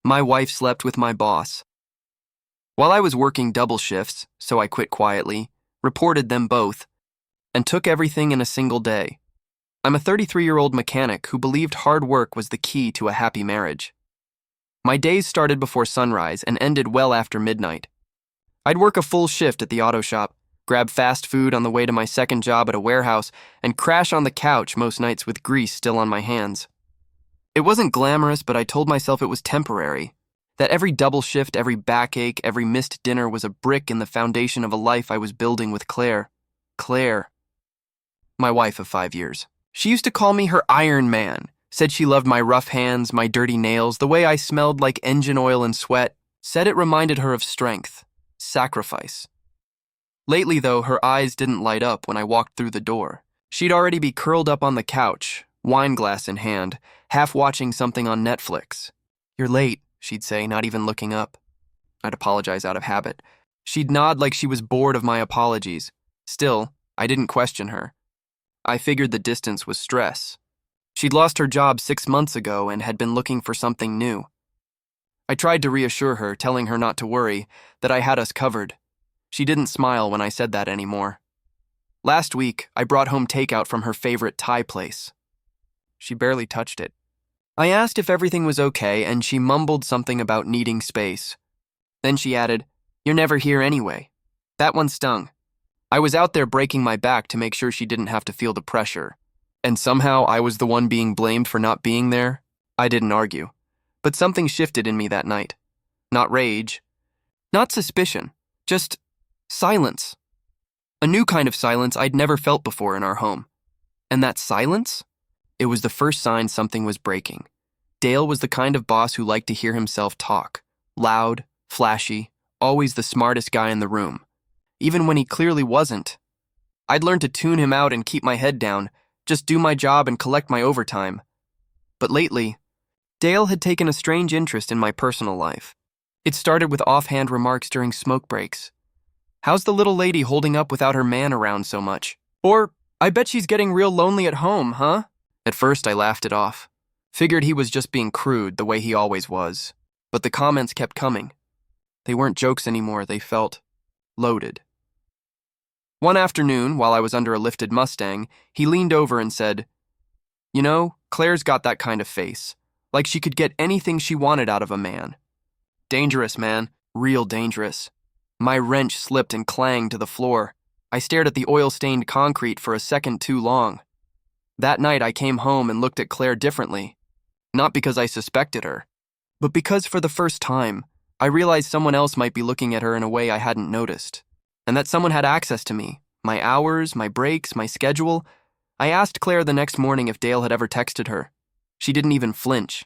My wife slept with my boss. While I was working double shifts, so I quit quietly, reported them both, and took everything in a single day. I'm a 33-year-old mechanic who believed hard work was the key to a happy marriage. My days started before sunrise and ended well after midnight. I'd work a full shift at the auto shop, grab fast food on the way to my second job at a warehouse, and crash on the couch most nights with grease still on my hands. It wasn't glamorous, but I told myself it was temporary, that every double shift, every backache, every missed dinner was a brick in the foundation of a life I was building with Claire. Claire. My wife of 5 years. She used to call me her Iron Man, said she loved my rough hands, my dirty nails, the way I smelled like engine oil and sweat, said it reminded her of strength, sacrifice. Lately, though, her eyes didn't light up when I walked through the door. She'd already be curled up on the couch, wine glass in hand, half watching something on Netflix. "You're late," she'd say, not even looking up. I'd apologize out of habit. She'd nod like she was bored of my apologies. Still, I didn't question her. I figured the distance was stress. She'd lost her job 6 months ago and had been looking for something new. I tried to reassure her, telling her not to worry, that I had us covered. She didn't smile when I said that anymore. Last week, I brought home takeout from her favorite Thai place. She barely touched it. I asked if everything was okay, and she mumbled something about needing space. Then she added, "You're never here anyway." That one stung. I was out there breaking my back to make sure she didn't have to feel the pressure. And somehow I was the one being blamed for not being there? I didn't argue. But something shifted in me that night. Not rage. Not suspicion. Just silence. A new kind of silence I'd never felt before in our home. And that silence? It was the first sign something was breaking. Dale was the kind of boss who liked to hear himself talk. Loud, flashy, always the smartest guy in the room. Even when he clearly wasn't. I'd learned to tune him out and keep my head down, just do my job and collect my overtime. But lately, Dale had taken a strange interest in my personal life. It started with offhand remarks during smoke breaks. "How's the little lady holding up without her man around so much?" Or, "I bet she's getting real lonely at home, huh?" At first, I laughed it off. Figured he was just being crude, the way he always was. But the comments kept coming. They weren't jokes anymore, they felt loaded. One afternoon, while I was under a lifted Mustang, he leaned over and said, "You know, Claire's got that kind of face. Like she could get anything she wanted out of a man. Dangerous, man. Real dangerous." My wrench slipped and clanged to the floor. I stared at the oil-stained concrete for a second too long. That night, I came home and looked at Claire differently. Not because I suspected her, but because for the first time, I realized someone else might be looking at her in a way I hadn't noticed. And that someone had access to me, my hours, my breaks, my schedule. I asked Claire the next morning if Dale had ever texted her. She didn't even flinch.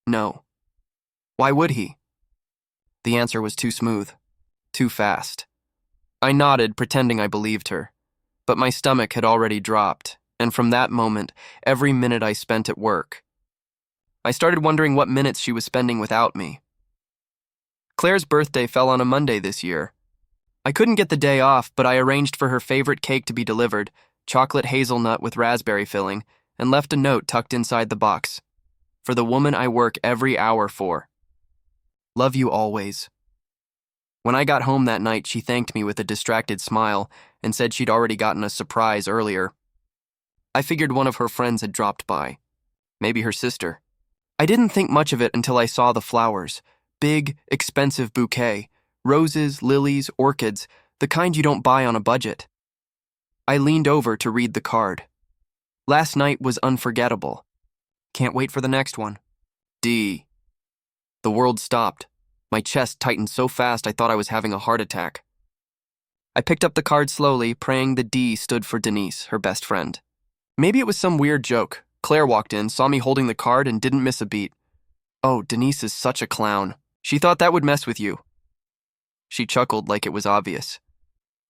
No. Why would he? The answer was too smooth, too fast. I nodded, pretending I believed her. But my stomach had already dropped, and from that moment, every minute I spent at work. I started wondering what minutes she was spending without me. Claire's birthday fell on a Monday this year. I couldn't get the day off, but I arranged for her favorite cake to be delivered, chocolate hazelnut with raspberry filling, and left a note tucked inside the box. For the woman I work every hour for. Love you always. When I got home that night, she thanked me with a distracted smile and said she'd already gotten a surprise earlier. I figured one of her friends had dropped by. Maybe her sister. I didn't think much of it until I saw the flowers. Big, expensive bouquet. Roses, lilies, orchids, the kind you don't buy on a budget. I leaned over to read the card. Last night was unforgettable. Can't wait for the next one. D. The world stopped. My chest tightened so fast I thought I was having a heart attack. I picked up the card slowly, praying the D stood for Denise, her best friend. Maybe it was some weird joke. Claire walked in, saw me holding the card, and didn't miss a beat. "Oh, Denise is such a clown. She thought that would mess with you." She chuckled like it was obvious.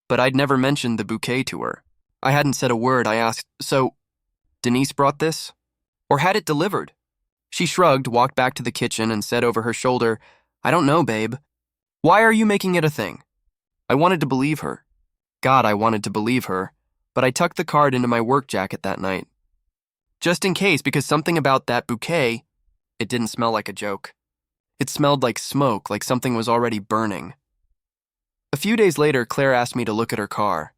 But I'd never mentioned the bouquet to her. I hadn't said a word. I asked, "So, Denise brought this? Or had it delivered?" She shrugged, walked back to the kitchen, and said over her shoulder, "I don't know, babe. Why are you making it a thing?" I wanted to believe her. God, I wanted to believe her. But I tucked the card into my work jacket that night. Just in case, because something about that bouquet, it didn't smell like a joke. It smelled like smoke, like something was already burning. A few days later, Claire asked me to look at her car.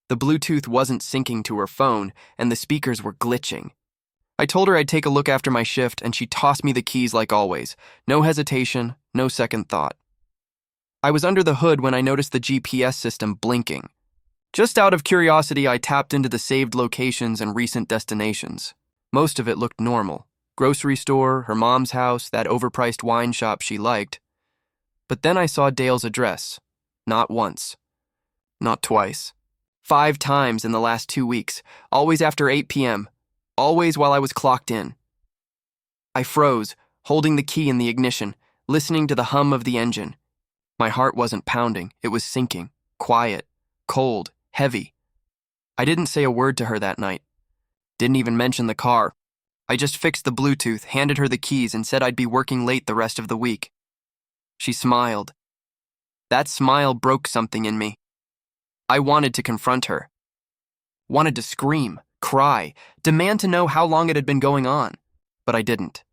The Bluetooth wasn't syncing to her phone, and the speakers were glitching. I told her I'd take a look after my shift, and she tossed me the keys like always. No hesitation, no second thought. I was under the hood when I noticed the GPS system blinking. Just out of curiosity, I tapped into the saved locations and recent destinations. Most of it looked normal. Grocery store, her mom's house, that overpriced wine shop she liked. But then I saw Dale's address. Not once. Not twice. 5 times in the last 2 weeks, always after 8 p.m., always while I was clocked in. I froze, holding the key in the ignition, listening to the hum of the engine. My heart wasn't pounding, it was sinking, quiet, cold, heavy. I didn't say a word to her that night. Didn't even mention the car. I just fixed the Bluetooth, handed her the keys, and said I'd be working late the rest of the week. She smiled. That smile broke something in me. I wanted to confront her. Wanted to scream, cry, demand to know how long it had been going on. But I didn't.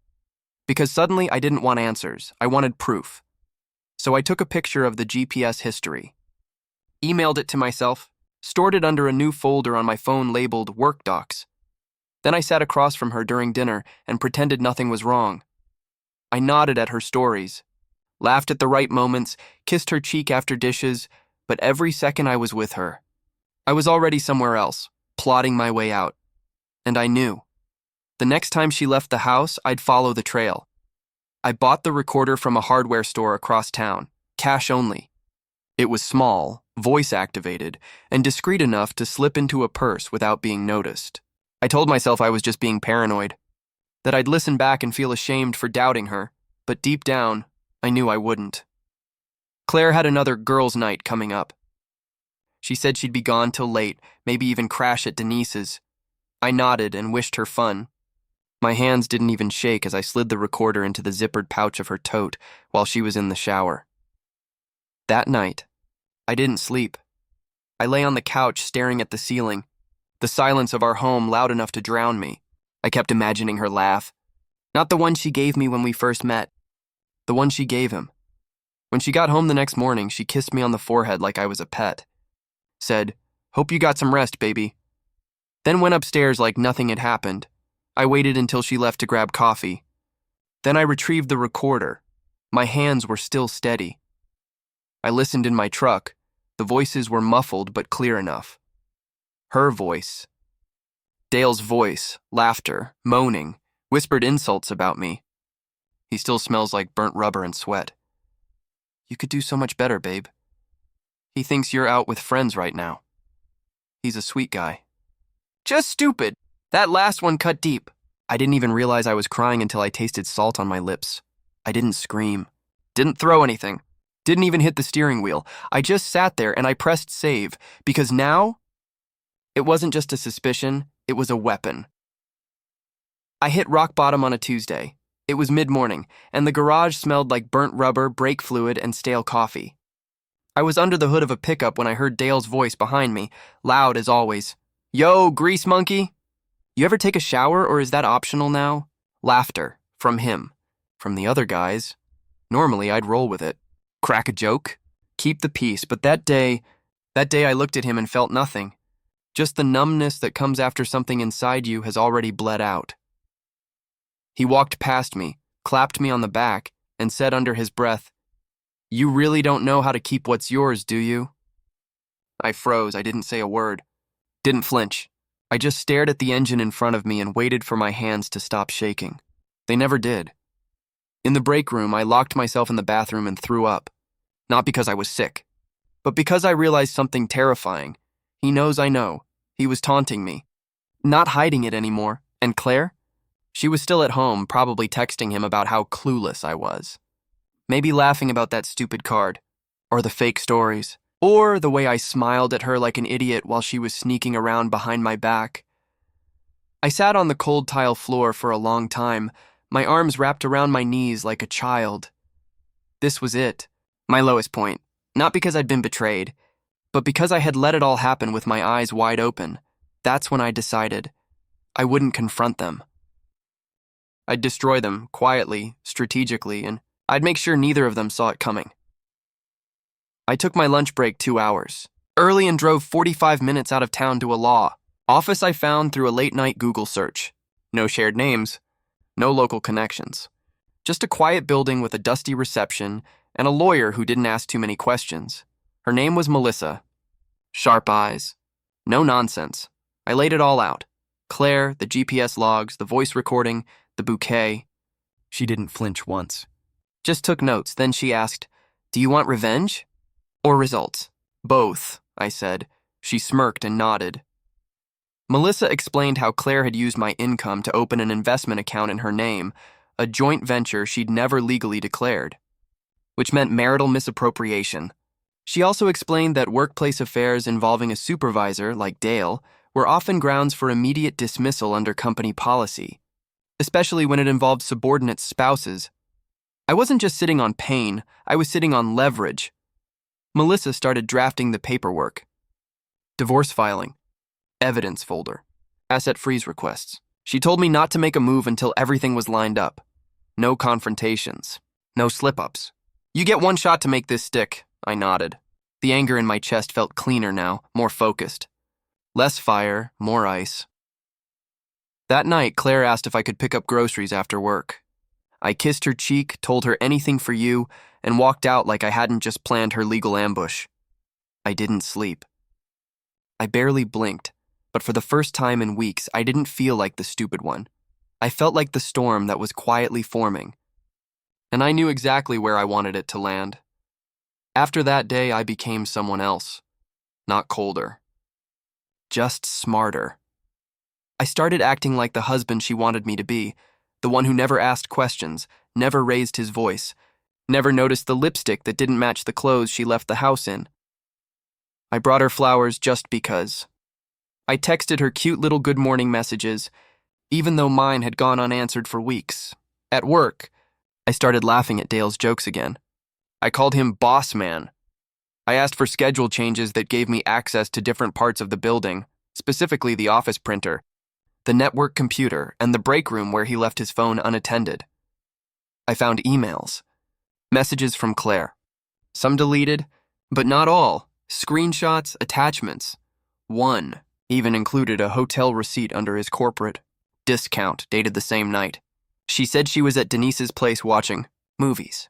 Because suddenly I didn't want answers. I wanted proof. So I took a picture of the GPS history, emailed it to myself, stored it under a new folder on my phone labeled Work Docs. Then I sat across from her during dinner and pretended nothing was wrong. I nodded at her stories, laughed at the right moments, kissed her cheek after dishes, but every second I was with her, I was already somewhere else, plotting my way out. And I knew. The next time she left the house, I'd follow the trail. I bought the recorder from a hardware store across town, cash only. It was small, voice-activated, and discreet enough to slip into a purse without being noticed. I told myself I was just being paranoid, that I'd listen back and feel ashamed for doubting her, but deep down, I knew I wouldn't. Claire had another girls' night coming up. She said she'd be gone till late, maybe even crash at Denise's. I nodded and wished her fun. My hands didn't even shake as I slid the recorder into the zippered pouch of her tote while she was in the shower. That night, I didn't sleep. I lay on the couch staring at the ceiling, the silence of our home loud enough to drown me. I kept imagining her laugh. Not the one she gave me when we first met. The one she gave him. When she got home the next morning, she kissed me on the forehead like I was a pet. Said, "Hope you got some rest, baby." Then went upstairs like nothing had happened. I waited until she left to grab coffee. Then I retrieved the recorder. My hands were still steady. I listened in my truck. The voices were muffled but clear enough. Her voice. Dale's voice, laughter, moaning, whispered insults about me. He still smells like burnt rubber and sweat. You could do so much better, babe. He thinks you're out with friends right now. He's a sweet guy. Just stupid. That last one cut deep. I didn't even realize I was crying until I tasted salt on my lips. I didn't scream. Didn't throw anything. Didn't even hit the steering wheel. I just sat there and I pressed save, because now, it wasn't just a suspicion, it was a weapon. I hit rock bottom on a Tuesday. It was mid-morning, and the garage smelled like burnt rubber, brake fluid, and stale coffee. I was under the hood of a pickup when I heard Dale's voice behind me, loud as always. "Yo, grease monkey! You ever take a shower, or is that optional now?" Laughter, from him. From the other guys, normally I'd roll with it. Crack a joke, keep the peace, but that day I looked at him and felt nothing. Just the numbness that comes after something inside you has already bled out. He walked past me, clapped me on the back, and said under his breath, "You really don't know how to keep what's yours, do you?" I froze. I didn't say a word. Didn't flinch. I just stared at the engine in front of me and waited for my hands to stop shaking. They never did. In the break room, I locked myself in the bathroom and threw up. Not because I was sick, but because I realized something terrifying. He knows I know. He was taunting me. Not hiding it anymore. And Claire? She was still at home, probably texting him about how clueless I was. Maybe laughing about that stupid card. Or the fake stories. Or the way I smiled at her like an idiot while she was sneaking around behind my back. I sat on the cold tile floor for a long time, my arms wrapped around my knees like a child. This was it, my lowest point. Not because I'd been betrayed, but because I had let it all happen with my eyes wide open. That's when I decided I wouldn't confront them. I'd destroy them, quietly, strategically, and I'd make sure neither of them saw it coming. I took my lunch break 2 hours, early, and drove 45 minutes out of town to a law office I found through a late-night Google search. No shared names, no local connections. Just a quiet building with a dusty reception and a lawyer who didn't ask too many questions. Her name was Melissa. Sharp eyes. No nonsense. I laid it all out. Claire, the GPS logs, the voice recording, the bouquet. She didn't flinch once. Just took notes. Then she asked, "Do you want revenge or results?" "Both," I said. She smirked and nodded. Melissa explained how Claire had used my income to open an investment account in her name, a joint venture she'd never legally declared, which meant marital misappropriation. She also explained that workplace affairs involving a supervisor, like Dale, were often grounds for immediate dismissal under company policy, especially when it involved subordinate spouses. I wasn't just sitting on pain, I was sitting on leverage. Melissa started drafting the paperwork. Divorce filing, evidence folder, asset freeze requests. She told me not to make a move until everything was lined up. No confrontations, no slip-ups. "You get one shot to make this stick," I nodded. The anger in my chest felt cleaner now, more focused. Less fire, more ice. That night, Claire asked if I could pick up groceries after work. I kissed her cheek, told her anything for you, and walked out like I hadn't just planned her legal ambush. I didn't sleep. I barely blinked, but for the first time in weeks, I didn't feel like the stupid one. I felt like the storm that was quietly forming, and I knew exactly where I wanted it to land. After that day, I became someone else. Not colder. Just smarter. I started acting like the husband she wanted me to be, the one who never asked questions, never raised his voice, never noticed the lipstick that didn't match the clothes she left the house in. I brought her flowers just because. I texted her cute little good morning messages, even though mine had gone unanswered for weeks. At work, I started laughing at Dale's jokes again. I called him Boss Man. I asked for schedule changes that gave me access to different parts of the building, specifically the office printer, the network computer, and the break room where he left his phone unattended. I found emails, messages from Claire. Some deleted, but not all. Screenshots, attachments. One even included a hotel receipt under his corporate discount dated the same night. She said she was at Denise's place watching movies.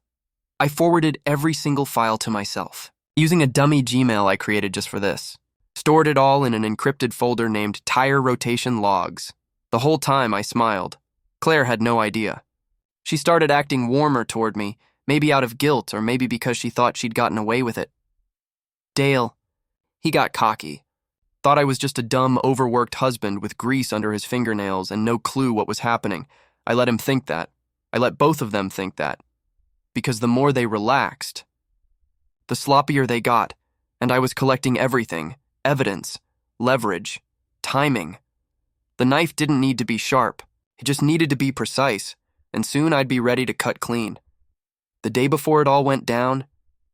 I forwarded every single file to myself, using a dummy Gmail I created just for this. Stored it all in an encrypted folder named Tire Rotation Logs. The whole time I smiled. Claire had no idea. She started acting warmer toward me, maybe out of guilt or maybe because she thought she'd gotten away with it. Dale, he got cocky. Thought I was just a dumb, overworked husband with grease under his fingernails and no clue what was happening. I let him think that. I let both of them think that. Because the more they relaxed, the sloppier they got, and I was collecting everything: evidence, leverage, timing. The knife didn't need to be sharp, it just needed to be precise, and soon I'd be ready to cut clean. The day before it all went down,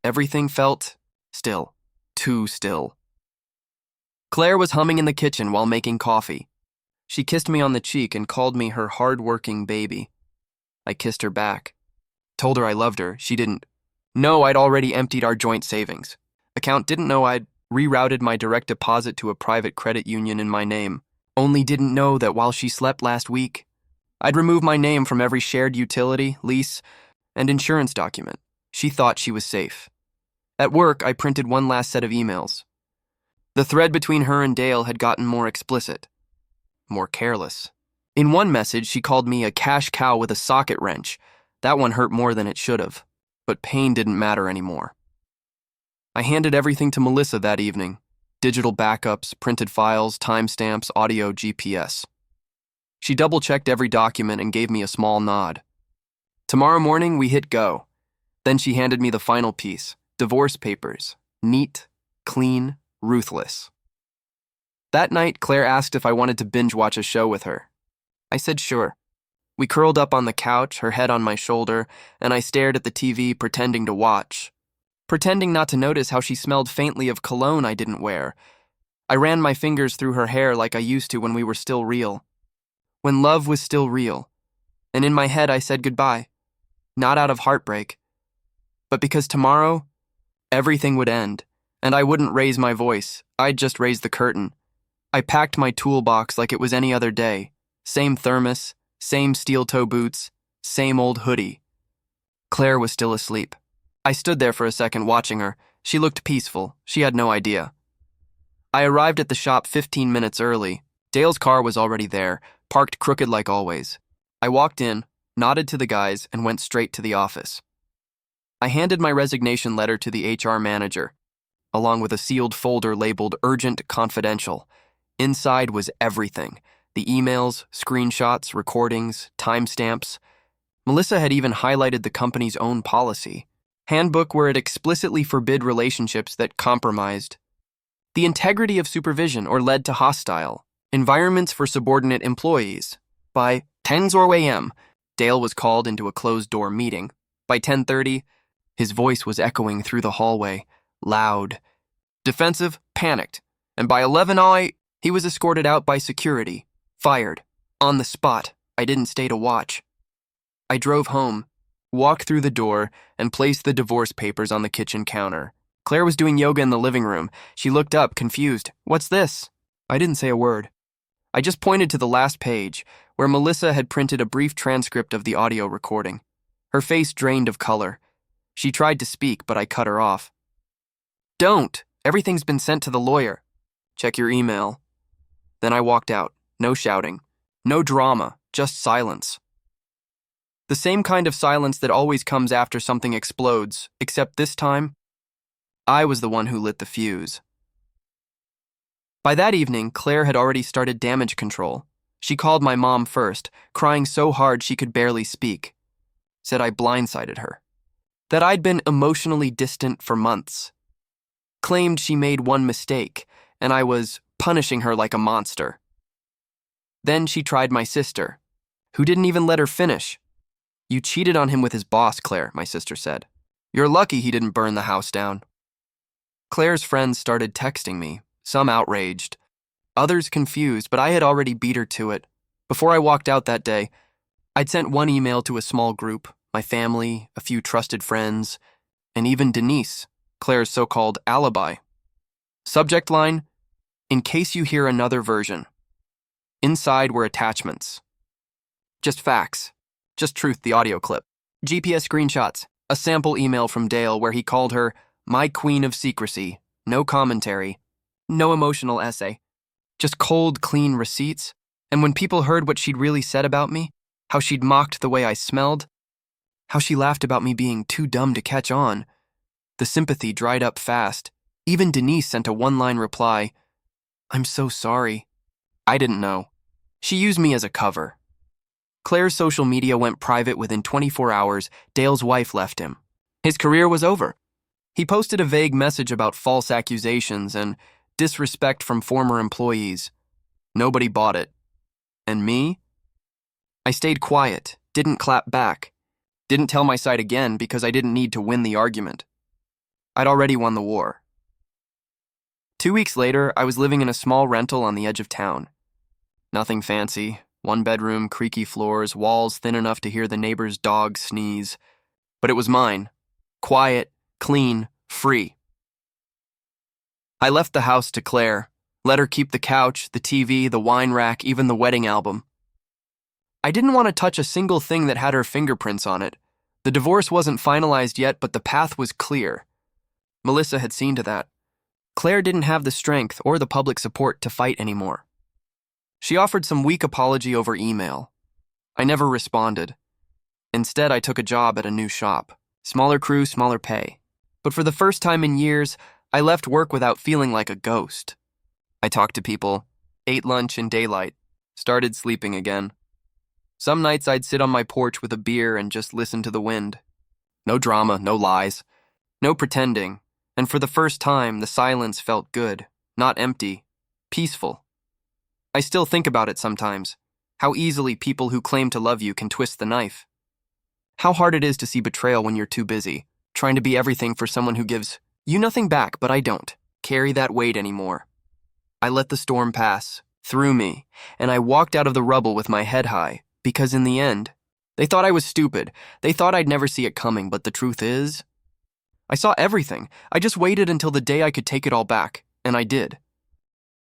everything felt still, too still. Claire was humming in the kitchen while making coffee. She kissed me on the cheek and called me her hard-working baby. I kissed her back. Told her I loved her. She didn't know I'd already emptied our joint savings account, didn't know I'd rerouted my direct deposit to a private credit union in my name. Only didn't know that while she slept last week, I'd removed my name from every shared utility, lease, and insurance document. She thought she was safe. At work, I printed one last set of emails. The thread between her and Dale had gotten more explicit, more careless. In one message, she called me a cash cow with a socket wrench. That one hurt more than it should have, but pain didn't matter anymore. I handed everything to Melissa that evening: digital backups, printed files, timestamps, audio, GPS. She double-checked every document and gave me a small nod. Tomorrow morning, we hit go. Then she handed me the final piece: divorce papers. Neat, clean, ruthless. That night, Claire asked if I wanted to binge-watch a show with her. I said sure. We curled up on the couch, her head on my shoulder, and I stared at the TV, pretending to watch. Pretending not to notice how she smelled faintly of cologne I didn't wear. I ran my fingers through her hair like I used to when we were still real. When love was still real. And in my head, I said goodbye. not out of heartbreak, but because tomorrow, everything would end, and I wouldn't raise my voice, I'd just raise the curtain. I packed my toolbox like it was any other day. Same thermos, same steel-toe boots, same old hoodie. Claire was still asleep. I stood there for a second watching her. She looked peaceful. She had no idea. I arrived at the shop 15 minutes early. Dale's car was already there, parked crooked like always. I walked in, nodded to the guys, and went straight to the office. I handed my resignation letter to the HR manager, along with a sealed folder labeled Urgent Confidential. Inside was everything: the emails, screenshots, recordings, timestamps. Melissa had even highlighted the company's own policy handbook where it explicitly forbid relationships that compromised the integrity of supervision or led to hostile environments for subordinate employees. By 10 a.m., Dale was called into a closed-door meeting. By 10:30, his voice was echoing through the hallway, loud, defensive, panicked, and by 11 he was escorted out by security, fired, on the spot. I didn't stay to watch. I drove home, walked through the door, and placed the divorce papers on the kitchen counter. Claire was doing yoga in the living room. She looked up, confused. "What's this?" I didn't say a word. I just pointed to the last page, where Melissa had printed a brief transcript of the audio recording. Her face drained of color. She tried to speak, but I cut her off. "Don't! Everything's been sent to the lawyer. Check your email." Then I walked out. No shouting. No drama, just silence. The same kind of silence that always comes after something explodes, except this time, I was the one who lit the fuse. By that evening, Claire had already started damage control. She called my mom first, crying so hard she could barely speak. Said I blindsided her. That I'd been emotionally distant for months. Claimed she made one mistake, and I was punishing her like a monster. Then she tried my sister, who didn't even let her finish. "You cheated on him with his boss, Claire," my sister said. "You're lucky he didn't burn the house down." Claire's friends started texting me, some outraged, others confused, but I had already beat her to it. Before I walked out that day, I'd sent one email to a small group, my family, a few trusted friends, and even Denise, Claire's so-called alibi. Subject line: "In case you hear another version." Inside were attachments. Just facts. Just truth, the audio clip. GPS screenshots. A sample email from Dale where he called her my queen of secrecy. No commentary. No emotional essay. Just cold, clean receipts. And when people heard what she'd really said about me, how she'd mocked the way I smelled, how she laughed about me being too dumb to catch on, the sympathy dried up fast. Even Denise sent a one-line reply: "I'm so sorry." I didn't know. She used me as a cover. Claire's social media went private within 24 hours. Dale's wife left him. His career was over. He posted a vague message about false accusations and disrespect from former employees. Nobody bought it. And me? I stayed quiet, didn't clap back, didn't tell my side again because I didn't need to win the argument. I'd already won the war. 2 weeks later, I was living in a small rental on the edge of town. Nothing fancy. One bedroom, creaky floors, walls thin enough to hear the neighbor's dog sneeze. But it was mine. Quiet, clean, free. I left the house to Claire, let her keep the couch, the TV, the wine rack, even the wedding album. I didn't want to touch a single thing that had her fingerprints on it. The divorce wasn't finalized yet, but the path was clear. Melissa had seen to that. Claire didn't have the strength or the public support to fight anymore. She offered some weak apology over email. I never responded. Instead, I took a job at a new shop. Smaller crew, smaller pay. But for the first time in years, I left work without feeling like a ghost. I talked to people, ate lunch in daylight, started sleeping again. Some nights I'd sit on my porch with a beer and just listen to the wind. No drama, no lies, no pretending. And for the first time, the silence felt good, not empty, peaceful. I still think about it sometimes, how easily people who claim to love you can twist the knife. How hard it is to see betrayal when you're too busy, trying to be everything for someone who gives you nothing back, but I don't carry that weight anymore. I let the storm pass, through me, and I walked out of the rubble with my head high, because in the end, They thought I was stupid. They thought I'd never see it coming, but the truth is, I saw everything. I just waited until the day I could take it all back, and I did.